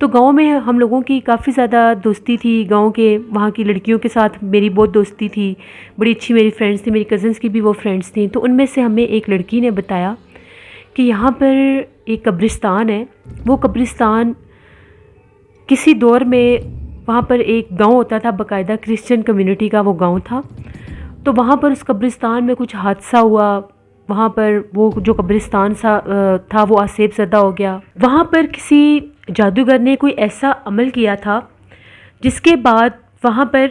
تو گاؤں میں ہم لوگوں کی کافی زیادہ دوستی تھی، گاؤں کے وہاں کی لڑکیوں کے ساتھ میری بہت دوستی تھی، بڑی اچھی میری فرینڈس تھیں، میری کزنس کی بھی وہ فرینڈس تھیں۔ تو ان میں سے ہمیں ایک لڑکی نے بتایا کہ یہاں پر ایک قبرستان ہے، وہ قبرستان کسی دور میں وہاں پر ایک گاؤں ہوتا تھا، باقاعدہ کرسچن کمیونٹی کا وہ گاؤں تھا، تو وہاں پر اس قبرستان میں کچھ حادثہ ہوا، وہاں پر وہ جو قبرستان تھا وہ آسیب زدہ ہو گیا۔ وہاں پر کسی جادوگر نے کوئی ایسا عمل کیا تھا جس کے بعد وہاں پر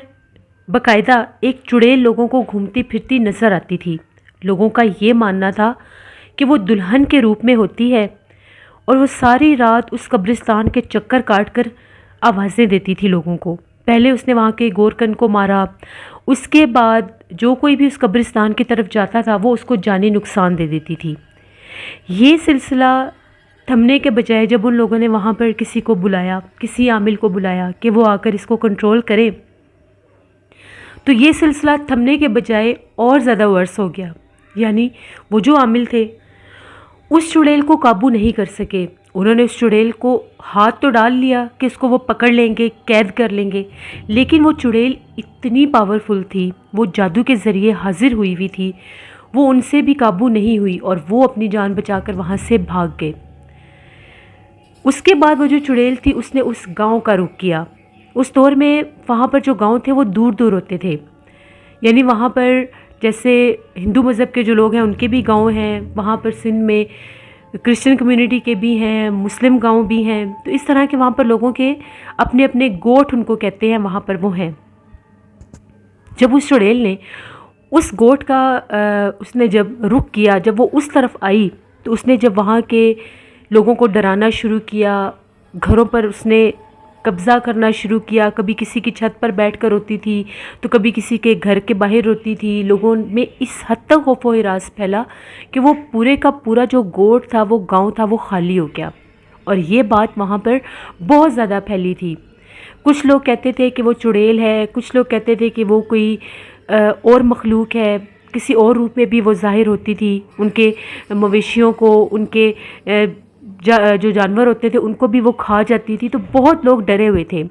باقاعدہ ایک چڑیل لوگوں کو گھومتی پھرتی نظر آتی تھی۔ لوگوں کا یہ ماننا تھا کہ وہ دلہن کے روپ میں ہوتی ہے اور وہ ساری رات اس قبرستان کے چکر کاٹ کر آوازیں دیتی تھی لوگوں کو۔ پہلے اس نے وہاں کے گورکن کو مارا، اس کے بعد جو کوئی بھی اس قبرستان کی طرف جاتا تھا وہ اس کو جانی نقصان دے دیتی تھی۔ یہ سلسلہ تھمنے کے بجائے جب ان لوگوں نے وہاں پر کسی کو بلایا، کسی عامل کو بلایا کہ وہ آ کر اس کو کنٹرول کرے، تو یہ سلسلہ تھمنے کے بجائے اور زیادہ ورس ہو گیا۔ یعنی وہ جو عامل تھے اس چڑیل کو قابو نہیں کر سکے، انہوں نے اس چڑیل کو ہاتھ تو ڈال لیا کہ اس کو وہ پکڑ لیں گے، قید کر لیں گے، لیکن وہ چڑیل اتنی پاورفل تھی، وہ جادو کے ذریعے حاضر ہوئی ہوئی تھی، وہ ان سے بھی قابو نہیں ہوئی اور وہ اپنی جان بچا کر وہاں سے بھاگ گئے۔ اس کے بعد وہ جو چڑیل تھی اس نے اس گاؤں کا رخ کیا۔ اس دور میں وہاں پر جو گاؤں تھے وہ دور دور ہوتے تھے، یعنی وہاں پر جیسے ہندو مذہب کے جو لوگ ہیں ان کے بھی گاؤں ہیں، وہاں پر سندھ میں کرسچن کمیونٹی کے بھی ہیں، مسلم گاؤں بھی ہیں، تو اس طرح کے وہاں پر لوگوں کے اپنے اپنے گوٹھ ان کو کہتے ہیں، وہاں پر وہ ہیں۔ جب اس چڑیل نے اس گوٹھ کا اس نے جب رخ کیا، جب وہ اس طرف آئی تو اس نے جب وہاں کے لوگوں کو ڈرانا شروع کیا، گھروں پر اس نے قبضہ کرنا شروع کیا، کبھی کسی کی چھت پر بیٹھ کر روتی تھی تو کبھی کسی کے گھر کے باہر روتی تھی۔ لوگوں میں اس حد تک خوف و ہراس پھیلا کہ وہ پورے کا پورا جو گوٹھ تھا، وہ گاؤں تھا، وہ خالی ہو گیا، اور یہ بات وہاں پر بہت زیادہ پھیلی تھی۔ کچھ لوگ کہتے تھے کہ وہ چڑیل ہے، کچھ لوگ کہتے تھے کہ وہ کوئی اور مخلوق ہے، کسی اور روپ میں بھی وہ ظاہر ہوتی تھی، ان کے مویشیوں کو، ان کے جو جانور ہوتے تھے ان کو بھی وہ کھا جاتی تھی۔ تو بہت لوگ ڈرے ہوئے تھے،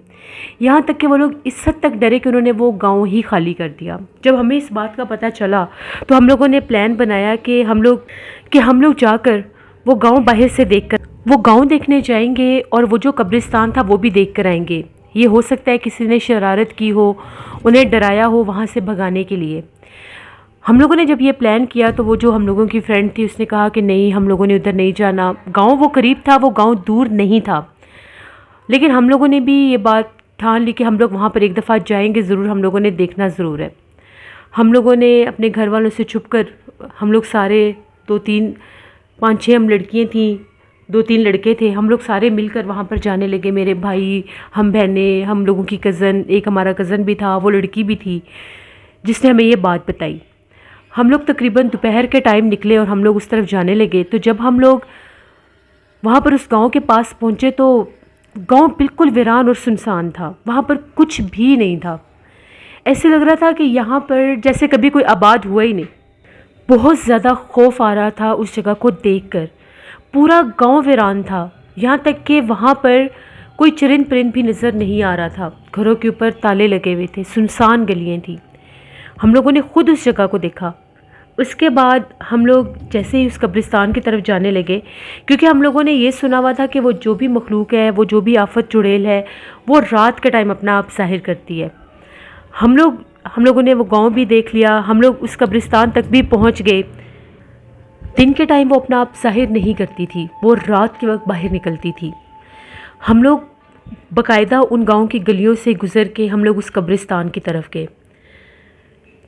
یہاں تک کہ وہ لوگ اس حد تک ڈرے کہ انہوں نے وہ گاؤں ہی خالی کر دیا۔ جب ہمیں اس بات کا پتہ چلا تو ہم لوگوں نے پلان بنایا کہ ہم لوگ جا کر وہ گاؤں باہر سے دیکھ کر وہ گاؤں دیکھنے جائیں گے اور وہ جو قبرستان تھا وہ بھی دیکھ کر آئیں گے۔ یہ ہو سکتا ہے کسی نے شرارت کی ہو، انہیں ڈرایا ہو وہاں سے بھگانے کے لیے۔ ہم لوگوں نے جب یہ پلان کیا تو وہ جو ہم لوگوں کی فرینڈ تھی اس نے کہا کہ نہیں، ہم لوگوں نے ادھر نہیں جانا۔ گاؤں وہ قریب تھا، وہ گاؤں دور نہیں تھا، لیکن ہم لوگوں نے بھی یہ بات ٹھان لی کہ ہم لوگ وہاں پر ایک دفعہ جائیں گے ضرور، ہم لوگوں نے دیکھنا ضرور ہے۔ ہم لوگوں نے اپنے گھر والوں سے چھپ کر، ہم لوگ سارے 5-6 ہم لڑکیاں تھیں، 2-3 لڑکے تھے، ہم لوگ سارے مل کر وہاں پر جانے لگے، میرے بھائی، ہم بہنیں، ہم لوگوں کی کزن، ایک ہمارا کزن بھی تھا، وہ لڑکی بھی تھی جس نے ہمیں یہ بات بتائی۔ ہم لوگ تقریباً دوپہر کے ٹائم نکلے اور ہم لوگ اس طرف جانے لگے۔ تو جب ہم لوگ وہاں پر اس گاؤں کے پاس پہنچے تو گاؤں بالکل ویران اور سنسان تھا، وہاں پر کچھ بھی نہیں تھا، ایسے لگ رہا تھا کہ یہاں پر جیسے کبھی کوئی آباد ہوا ہی نہیں۔ بہت زیادہ خوف آ رہا تھا اس جگہ کو دیکھ کر، پورا گاؤں ویران تھا، یہاں تک کہ وہاں پر کوئی چرند پرند بھی نظر نہیں آ رہا تھا، گھروں کے اوپر تالے لگے ہوئے تھے، سنسان گلیاں تھیں۔ ہم لوگوں نے خود اس جگہ کو دیکھا۔ اس کے بعد ہم لوگ جیسے ہی اس قبرستان کی طرف جانے لگے، کیونکہ ہم لوگوں نے یہ سنا ہوا تھا کہ وہ جو بھی مخلوق ہے، وہ جو بھی آفت چڑیل ہے، وہ رات کے ٹائم اپنا آپ ظاہر کرتی ہے۔ ہم لوگوں نے وہ گاؤں بھی دیکھ لیا، ہم لوگ اس قبرستان تک بھی پہنچ گئے۔ دن کے ٹائم وہ اپنا آپ ظاہر نہیں کرتی تھی، وہ رات کے وقت باہر نکلتی تھی۔ ہم لوگ باقاعدہ ان گاؤں کی گلیوں سے گزر کے ہم لوگ اس قبرستان کی طرف گئے۔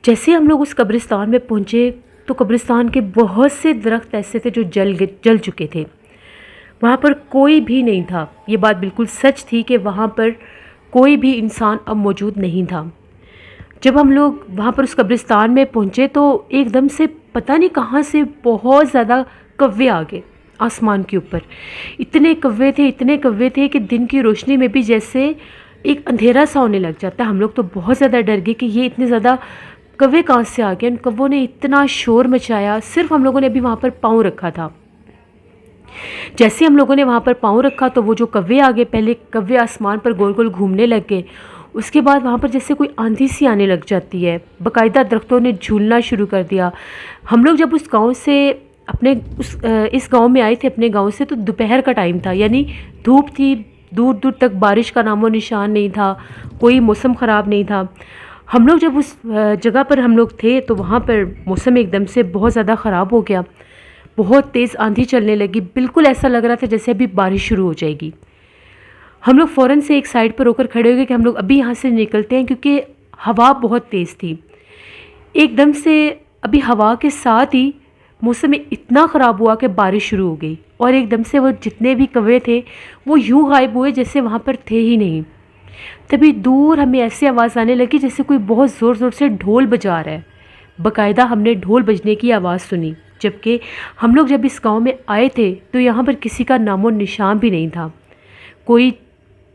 جیسے ہم لوگ اس قبرستان میں پہنچے تو قبرستان کے بہت سے درخت ایسے تھے جو جل چکے تھے، وہاں پر کوئی بھی نہیں تھا۔ یہ بات بالکل سچ تھی کہ وہاں پر کوئی بھی انسان اب موجود نہیں تھا۔ جب ہم لوگ وہاں پر اس قبرستان میں پہنچے تو ایک دم سے پتہ نہیں کہاں سے بہت زیادہ کوے آ گئے آسمان کے اوپر، اتنے کوے تھے کہ دن کی روشنی میں بھی جیسے ایک اندھیرا سا ہونے لگ جاتا ہے۔ ہم لوگ تو بہت زیادہ ڈر گئے کہ یہ اتنے زیادہ کوے کہاں سے آ گئے۔ ان کووں نے اتنا شور مچایا، صرف ہم لوگوں نے ابھی وہاں پر پاؤں رکھا تھا، جیسے ہم لوگوں نے وہاں پر پاؤں رکھا تو وہ جو کوے آگے، پہلے کوے آسمان پر گول گول گھومنے لگ گئے، اس کے بعد وہاں پر جیسے کوئی آندھی سی آنے لگ جاتی ہے، باقاعدہ درختوں نے جھولنا شروع کر دیا۔ ہم لوگ جب اس گاؤں سے اس گاؤں میں آئے تھے اپنے گاؤں سے، تو دوپہر کا ٹائم تھا، یعنی دھوپ تھی، دور دور تک بارش کا نام و نشان نہیں تھا، کوئی موسم خراب نہیں تھا۔ ہم لوگ جب اس جگہ پر ہم لوگ تھے تو وہاں پر موسم ایک دم سے بہت زیادہ خراب ہو گیا، بہت تیز آندھی چلنے لگی، بالکل ایسا لگ رہا تھا جیسے ابھی بارش شروع ہو جائے گی۔ ہم لوگ فوراً سے ایک سائڈ پر ہو کر کھڑے ہو گئے کہ ہم لوگ ابھی یہاں سے نکلتے ہیں، کیونکہ ہوا بہت تیز تھی۔ ایک دم سے ابھی ہوا کے ساتھ ہی موسم اتنا خراب ہوا کہ بارش شروع ہو گئی، اور ایک دم سے وہ جتنے بھی کوے تھے وہ یوں غائب ہوئے جیسے وہاں پر تھے ہی نہیں۔ تبھی دور ہمیں ایسی آواز آنے لگی جیسے کوئی بہت زور زور سے ڈھول بجا رہا ہے، باقاعدہ ہم نے ڈھول بجنے کی آواز سنی، جبکہ ہم لوگ جب اس گاؤں میں آئے تھے تو یہاں پر کسی کا نام و نشان بھی نہیں تھا، کوئی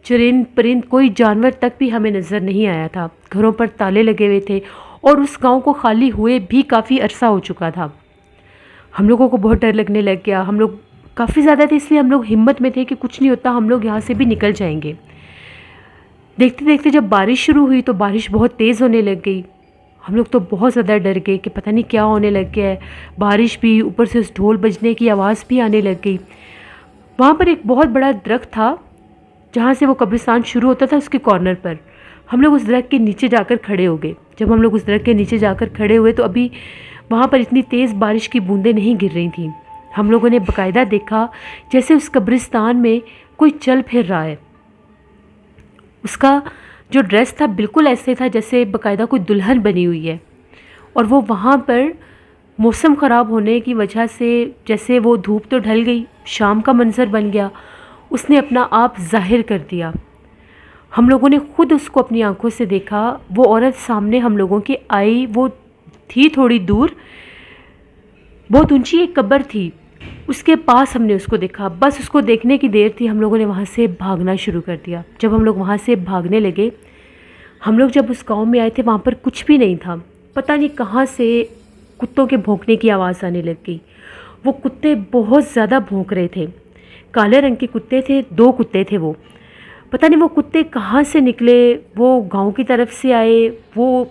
چرند پرند کوئی جانور تک بھی ہمیں نظر نہیں آیا تھا، گھروں پر تالے لگے ہوئے تھے، اور اس گاؤں کو خالی ہوئے بھی کافی عرصہ ہو چکا تھا۔ ہم لوگوں کو بہت ڈر لگنے لگ گیا، ہم لوگ کافی زیادہ تھے، اس لیے ہم لوگ ہمت میں تھے کہ کچھ نہیں ہوتا، ہم لوگ یہاں سے بھی نکل جائیں گے۔ دیکھتے دیکھتے جب بارش شروع ہوئی تو بارش بہت تیز ہونے لگ گئی، ہم لوگ تو بہت زیادہ ڈر گئے کہ پتہ نہیں کیا ہونے لگ گیا ہے، بارش بھی، اوپر سے اس ڈھول بجنے کی آواز بھی آنے لگ گئی۔ وہاں پر ایک بہت بڑا درخت تھا، جہاں سے وہ قبرستان شروع ہوتا تھا، اس کے کارنر پر ہم لوگ اس درخت کے نیچے جا کر کھڑے ہو گئے۔ جب ہم لوگ اس درخت کے نیچے جا کر کھڑے ہوئے تو ابھی وہاں پر اتنی تیز بارش کی بوندیں نہیں گر رہی تھیں۔ ہم لوگوں نے باقاعدہ دیکھا جیسے اس قبرستان میں کوئی چل پھر رہا ہے، اس کا جو ڈریس تھا بالکل ایسے تھا جیسے باقاعدہ کوئی دلہن بنی ہوئی ہے، اور وہ وہاں پر موسم خراب ہونے کی وجہ سے جیسے وہ دھوپ تو ڈھل گئی، شام کا منظر بن گیا، اس نے اپنا آپ ظاہر کر دیا۔ ہم لوگوں نے خود اس کو اپنی آنکھوں سے دیکھا، وہ عورت سامنے ہم لوگوں کی آئی، وہ تھی تھوڑی دور، بہت اونچی ایک قبر تھی، اس کے پاس ہم نے اس کو دیکھا، بس اس کو دیکھنے کی دیر تھی، ہم لوگوں نے وہاں سے بھاگنا شروع کر دیا۔ جب ہم لوگ وہاں سے بھاگنے لگے، ہم لوگ جب اس گاؤں میں آئے تھے وہاں پر کچھ بھی نہیں تھا، پتہ نہیں کہاں سے کتوں کے بھونکنے کی آواز آنے لگ گئی۔ وہ کتے بہت زیادہ بھونک رہے تھے، کالے رنگ کے کتے تھے، 2 کتے تھے، وہ پتہ نہیں وہ کتے کہاں سے نکلے، وہ گاؤں کی طرف سے آئے، وہ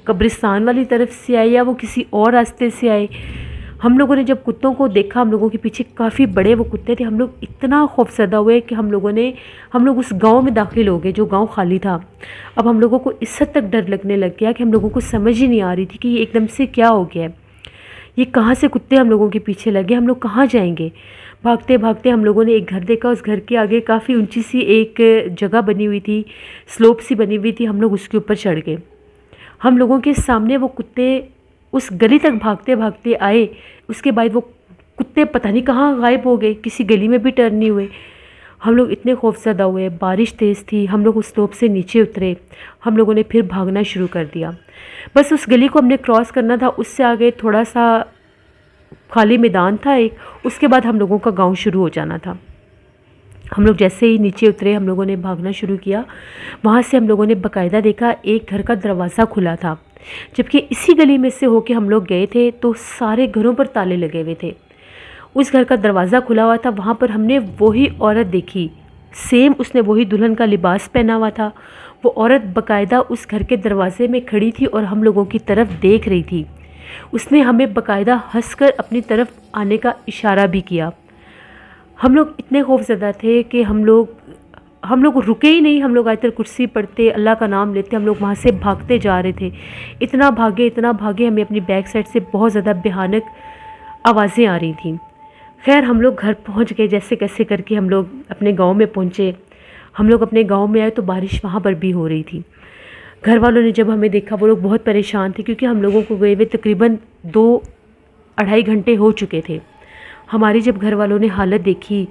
قبرستان والی طرف سے آئے، یا وہ کسی اور راستے سے آئے۔ ہم لوگوں نے جب کتوں کو دیکھا، ہم لوگوں کے پیچھے کافی بڑے وہ کتے تھے، ہم لوگ اتنا خوفزدہ ہوئے کہ ہم لوگ اس گاؤں میں داخل ہو گئے جو گاؤں خالی تھا۔ اب ہم لوگوں کو اس حد تک ڈر لگنے لگ گیا کہ ہم لوگوں کو سمجھ ہی نہیں آ رہی تھی کہ یہ ایک دم سے کیا ہو گیا ہے، یہ کہاں سے کتے ہم لوگوں کے پیچھے لگے، ہم لوگ کہاں جائیں گے۔ بھاگتے بھاگتے ہم لوگوں نے ایک گھر دیکھا، اس گھر کے آگے کافی اونچی سی ایک جگہ بنی ہوئی تھی، سلوپ سی بنی ہوئی تھی، ہم لوگ اس کے اوپر چڑھ گئے۔ ہم لوگوں کے سامنے وہ کتے اس گلی تک بھاگتے بھاگتے آئے، اس کے بعد وہ کتے پتہ نہیں کہاں غائب ہو گئے، کسی گلی میں بھی ٹرن نہیں ہوئے۔ ہم لوگ اتنے خوفزدہ ہوئے، بارش تیز تھی، ہم لوگ اس سلوپ سے نیچے اترے، ہم لوگوں نے پھر بھاگنا شروع کر دیا۔ بس اس گلی کو ہم نے کراس کرنا تھا، اس سے آگے تھوڑا سا خالی میدان تھا ایک، اس کے بعد ہم لوگوں کا گاؤں شروع ہو جانا تھا۔ ہم لوگ جیسے ہی نیچے اترے، ہم لوگوں نے بھاگنا شروع کیا۔ وہاں سے ہم لوگوں نے باقاعدہ دیکھا ایک گھر کا دروازہ کھلا تھا، جبکہ اسی گلی میں سے ہو کے ہم لوگ گئے تھے تو سارے گھروں پر تالے لگے ہوئے تھے۔ اس گھر کا دروازہ کھلا ہوا تھا، وہاں پر ہم نے وہی عورت دیکھی، سیم اس نے وہی دلہن کا لباس پہنا ہوا تھا۔ وہ عورت باقاعدہ اس گھر کے دروازے میں کھڑی تھی اور ہم لوگوں کی طرف دیکھ رہی تھی۔ اس نے ہمیں باقاعدہ ہنس کر اپنی طرف آنے کا اشارہ بھی کیا۔ ہم لوگ اتنے خوفزدہ تھے کہ ہم لوگ رکے ہی نہیں، ہم لوگ آیت الکرسی پڑھتے، اللہ کا نام لیتے، ہم لوگ وہاں سے بھاگتے جا رہے تھے۔ اتنا بھاگے، ہمیں اپنی بیک سائڈ سے بہت زیادہ بھیانک آوازیں آ رہی تھیں۔ خیر ہم لوگ گھر پہنچ گئے، جیسے کیسے کر کے ہم لوگ اپنے گاؤں میں پہنچے۔ ہم لوگ اپنے گاؤں میں آئے تو بارش وہاں پر بھی ہو رہی تھی۔ گھر والوں نے جب ہمیں دیکھا، وہ لوگ بہت پریشان تھے، کیونکہ ہم لوگوں کو گئے ہوئے تقریباً 2-2.5 گھنٹے ہو چکے تھے۔ ہماری جب گھر والوں نے حالت دیکھی،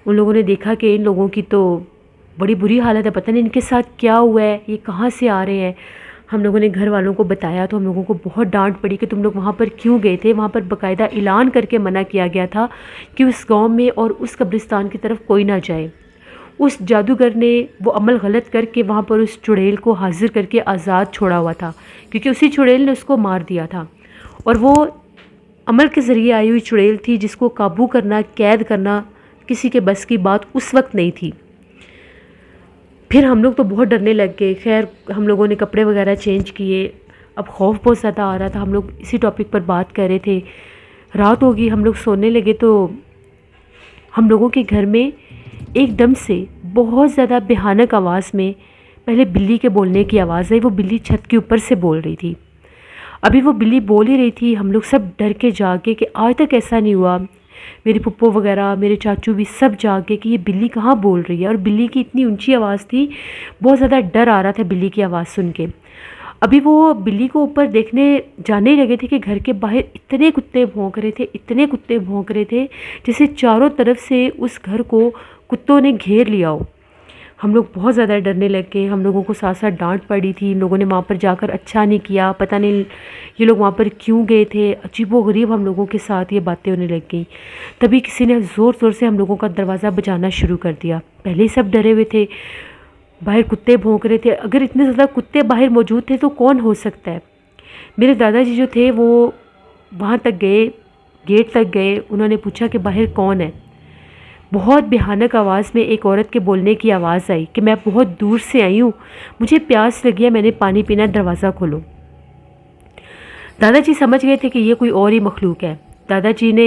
ان لوگوں نے دیکھا کہ ان لوگوں کی تو بڑی بری حالت ہے، پتہ نہیں ان کے ساتھ کیا ہوا ہے، یہ کہاں سے آ رہے ہیں۔ ہم لوگوں نے گھر والوں کو بتایا تو ہم لوگوں کو بہت ڈانٹ پڑی کہ تم لوگ وہاں پر کیوں گئے تھے۔ وہاں پر باقاعدہ اعلان کر کے منع کیا گیا تھا کہ اس گاؤں میں اور اس قبرستان کی طرف کوئی نہ جائے۔ اس جادوگر نے وہ عمل غلط کر کے وہاں پر اس چڑیل کو حاضر کر کے آزاد چھوڑا ہوا تھا، کیونکہ اسی چڑیل نے اس کو مار دیا تھا، اور وہ عمل کے ذریعے آئی ہوئی چڑیل تھی جس کو قابو کرنا، قید کرنا کسی کے بس کی بات اس وقت نہیں تھی۔ پھر ہم لوگ تو بہت ڈرنے لگ گئے۔ خیر ہم لوگوں نے کپڑے وغیرہ چینج کیے، اب خوف بہت زیادہ آ رہا تھا۔ ہم لوگ اسی ٹاپک پر بات کر رہے تھے، رات ہوگی، ہم لوگ سونے لگے تو ہم لوگوں کے گھر میں ایک دم سے بہت زیادہ بھیانک آواز میں پہلے بلی کے بولنے کی آواز آئی۔ وہ بلی چھت کے اوپر سے بول رہی تھی۔ ابھی وہ بلی بول ہی رہی تھی، ہم لوگ سب ڈر کے جاگے کہ آج تک ایسا نہیں ہوا۔ میری پھپھو وغیرہ، میرے چاچو بھی سب جاگے کہ یہ بلی کہاں بول رہی ہے، اور بلی کی اتنی اونچی آواز تھی، بہت زیادہ ڈر آ رہا تھا بلی کی آواز سن کے۔ ابھی وہ بلی کو اوپر دیکھنے جانے لگے تھے کہ گھر کے باہر اتنے کتے بھونک رہے تھے، اتنے کتے بھونک رہے تھے جیسے چاروں طرف سے اس گھر کو کتوں نے گھیر لیا ہو۔ ہم لوگ بہت زیادہ ڈرنے لگ گئے، ہم لوگوں کو ساتھ ساتھ ڈانٹ پڑی تھی۔ ان لوگوں نے وہاں پر جا کر اچھا نہیں کیا، پتہ نہیں یہ لوگ وہاں پر کیوں گئے تھے، عجیب و غریب ہم لوگوں کے ساتھ یہ باتیں ہونے لگ گئیں۔ تبھی کسی نے زور زور سے ہم لوگوں کا دروازہ بجانا شروع کر دیا۔ پہلے ہی سب ڈرے ہوئے تھے، باہر کتے بھونک رہے تھے، اگر اتنے زیادہ کتے باہر موجود تھے تو کون ہو سکتا ہے۔ میرے دادا جی جو تھے وہ وہاں تک گئے، گیٹ تک گئے، انہوں نے پوچھا کہ باہر کون ہے۔ بہت بھیانک آواز میں ایک عورت کے بولنے کی آواز آئی کہ میں بہت دور سے آئی ہوں، مجھے پیاس لگی ہے، میں نے پانی پینا، دروازہ کھولو۔ دادا جی سمجھ گئے تھے کہ یہ کوئی اور ہی مخلوق ہے۔ دادا جی نے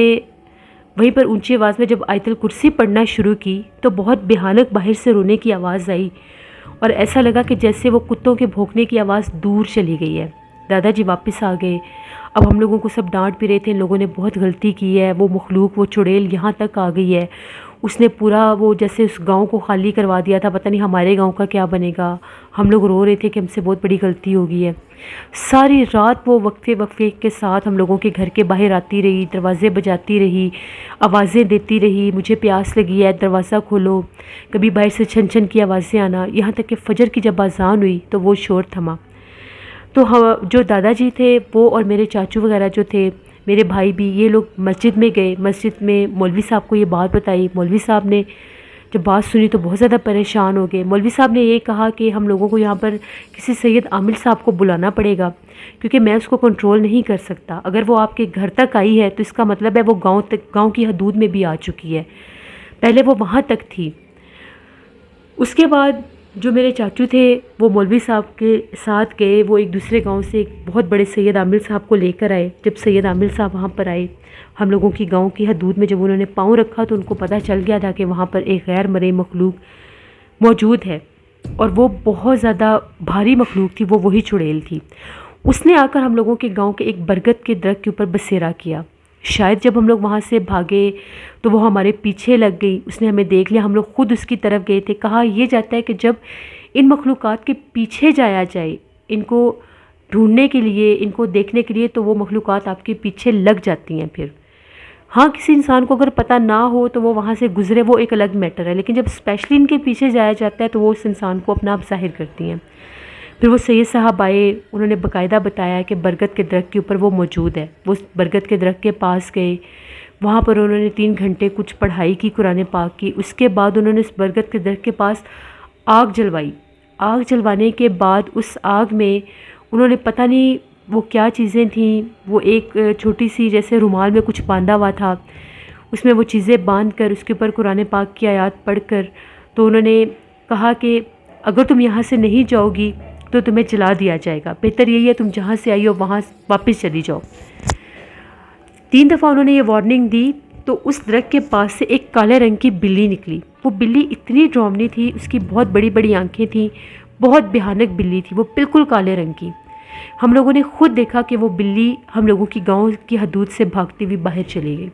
وہیں پر اونچی آواز میں جب آیت الکرسی پڑھنا شروع کی تو بہت بھیانک باہر سے رونے کی آواز آئی، اور ایسا لگا کہ جیسے وہ کتوں کے بھونکنے کی آواز دور چلی گئی ہے۔ دادا جی واپس آ گئے۔ اب ہم لوگوں کو سب ڈانٹ بھی رہے تھے، ان لوگوں نے بہت غلطی کی ہے، وہ مخلوق، وہ چڑیل یہاں تک آ گئی ہے، اس نے پورا وہ جیسے اس گاؤں کو خالی کروا دیا تھا، پتہ نہیں ہمارے گاؤں کا کیا بنے گا۔ ہم لوگ رو رہے تھے کہ ہم سے بہت بڑی غلطی ہو گئی ہے۔ ساری رات وہ وقفے وقفے کے ساتھ ہم لوگوں کے گھر کے باہر آتی رہی، دروازے بجاتی رہی، آوازیں دیتی رہی، مجھے پیاس لگی ہے، دروازہ کھولو۔ کبھی باہر سے چھن چھن کی آوازیں آنا، یہاں تک کہ فجر کی جب اذان ہوئی تو وہ شور تھما۔ تو جو دادا جی تھے وہ اور میرے چاچو وغیرہ جو تھے، میرے بھائی بھی، یہ لوگ مسجد میں گئے۔ مسجد میں مولوی صاحب کو یہ بات بتائی۔ مولوی صاحب نے جب بات سنی تو بہت زیادہ پریشان ہو گئے۔ مولوی صاحب نے یہ کہا کہ ہم لوگوں کو یہاں پر کسی سید عامل صاحب کو بلانا پڑے گا، کیونکہ میں اس کو کنٹرول نہیں کر سکتا۔ اگر وہ آپ کے گھر تک آئی ہے تو اس کا مطلب ہے وہ گاؤں کی حدود میں بھی آ چکی ہے، پہلے وہ وہاں تک تھی۔ اس کے بعد جو میرے چاچو تھے وہ مولوی صاحب کے ساتھ گئے، وہ ایک دوسرے گاؤں سے ایک بہت بڑے سید عامل صاحب کو لے کر آئے۔ جب سید عامل صاحب وہاں پر آئے، ہم لوگوں کی گاؤں کی حدود میں جب انہوں نے پاؤں رکھا تو ان کو پتہ چل گیا تھا کہ وہاں پر ایک غیر مرئی مخلوق موجود ہے، اور وہ بہت زیادہ بھاری مخلوق تھی، وہ وہی چڑیل تھی۔ اس نے آ کر ہم لوگوں کے گاؤں کے ایک برگد کے درخت کے اوپر بسیرا کیا۔ شاید جب ہم لوگ وہاں سے بھاگے تو وہ ہمارے پیچھے لگ گئی، اس نے ہمیں دیکھ لیا، ہم لوگ خود اس کی طرف گئے تھے۔ کہا یہ جاتا ہے کہ جب ان مخلوقات کے پیچھے جایا جائے، ان کو ڈھونڈنے کے لیے، ان کو دیکھنے کے لیے، تو وہ مخلوقات آپ کے پیچھے لگ جاتی ہیں۔ پھر ہاں، کسی انسان کو اگر پتہ نہ ہو تو وہ وہاں سے گزرے، وہ ایک الگ میٹر ہے، لیکن جب اسپیشلی ان کے پیچھے جایا جاتا ہے تو وہ اس انسان کو اپنا آپ ظاہر کرتی ہیں۔ پھر وہ سید صاحب آئے، انہوں نے باقاعدہ بتایا کہ برگد کے درخت کے اوپر وہ موجود ہے۔ وہ برگد کے درخت کے پاس گئے، وہاں پر انہوں نے 3 گھنٹے کچھ پڑھائی کی قرآن پاک کی۔ اس کے بعد انہوں نے اس برگد کے درخت کے پاس آگ جلوائی۔ آگ جلوانے کے بعد اس آگ میں انہوں نے پتہ نہیں وہ کیا چیزیں تھیں، وہ ایک چھوٹی سی جیسے رومال میں کچھ باندھا ہوا تھا، اس میں وہ چیزیں باندھ کر اس کے اوپر قرآن پاک کی آیات پڑھ کر تو انہوں نے کہا کہ اگر تم یہاں سے نہیں جاؤ گی تو تمہیں جلا دیا جائے گا، بہتر یہی ہے تم جہاں سے آئی ہو وہاں واپس چلی جاؤ۔ 3 دفعہ انہوں نے یہ وارننگ دی تو اس درخت کے پاس سے ایک کالے رنگ کی بلی نکلی۔ وہ بلی اتنی ڈراؤنی تھی، اس کی بہت بڑی بڑی آنکھیں تھیں، بہت بھیانک بلی تھی، وہ بالکل کالے رنگ کی۔ ہم لوگوں نے خود دیکھا کہ وہ بلی ہم لوگوں کی گاؤں کی حدود سے بھاگتی ہوئی باہر چلی گئی۔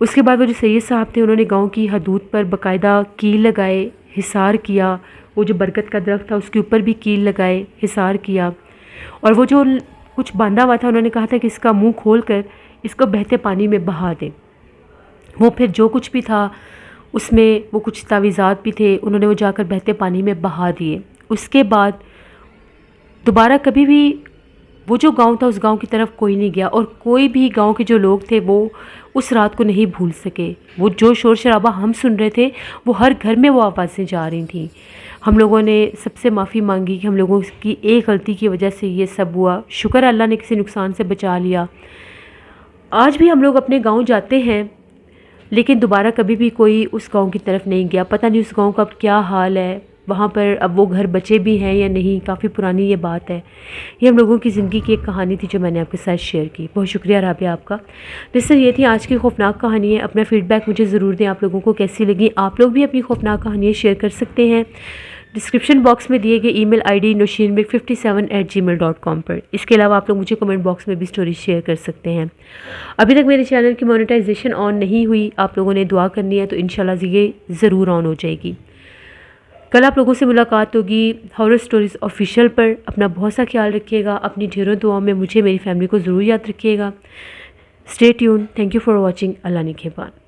اس کے بعد وہ جو سید صاحب تھے انہوں نے گاؤں کی حدود پر باقاعدہ کیل لگائے، حصار کیا، وہ جو برگد کا درخت تھا اس کے اوپر بھی کیل لگائے، حصار کیا، اور وہ جو کچھ باندھا ہوا تھا انہوں نے کہا تھا کہ اس کا منہ کھول کر اس کو بہتے پانی میں بہا دیں۔ وہ پھر جو کچھ بھی تھا اس میں وہ کچھ تعویذات بھی تھے، انہوں نے وہ جا کر بہتے پانی میں بہا دیے۔ اس کے بعد دوبارہ کبھی بھی وہ جو گاؤں تھا اس گاؤں کی طرف کوئی نہیں گیا، اور کوئی بھی گاؤں کے جو لوگ تھے وہ اس رات کو نہیں بھول سکے۔ وہ جو شور شرابہ ہم سن رہے تھے وہ ہر گھر میں وہ آوازیں جا رہی تھیں۔ ہم لوگوں نے سب سے معافی مانگی کہ ہم لوگوں کی ایک غلطی کی وجہ سے یہ سب ہوا، شکر اللہ نے کسی نقصان سے بچا لیا۔ آج بھی ہم لوگ اپنے گاؤں جاتے ہیں لیکن دوبارہ کبھی بھی کوئی اس گاؤں کی طرف نہیں گیا. پتہ نہیں اس گاؤں کا اب کیا حال ہے, وہاں پر اب وہ گھر بچے بھی ہیں یا نہیں. کافی پرانی یہ بات ہے. یہ ہم لوگوں کی زندگی کی ایک کہانی تھی جو میں نے آپ کے ساتھ شیئر کی. بہت شکریہ رابعہ آپ کا. لسنر, یہ تھی آج کی خوفناک کہانی ہے. اپنا فیڈ بیک مجھے ضرور دیں, آپ لوگوں کو کیسی لگی. آپ لوگ بھی اپنی خوفناک کہانیاں شیئر کر سکتے ہیں ڈسکرپشن باکس میں دیے گئے ای میل آئی ڈی noshinbeg57@gmail.com پر. اس کے علاوہ آپ لوگ مجھے کمنٹ باکس میں بھی سٹوری شیئر کر سکتے ہیں. ابھی تک میرے چینل کی مونیٹائزیشن آن نہیں ہوئی, آپ لوگوں نے دعا کرنی ہے تو انشاءاللہ یہ ضرور آن ہو جائے گی. کل آپ لوگوں سے ملاقات ہوگی ہارر سٹوریز آفیشیل پر. اپنا بہت سا خیال رکھیے گا. اپنی ڈھیروں دعاؤں میں مجھے, میری فیملی کو ضرور یاد رکھیے گا. Stay tune. Thank you for watching. اللہ نگہبان.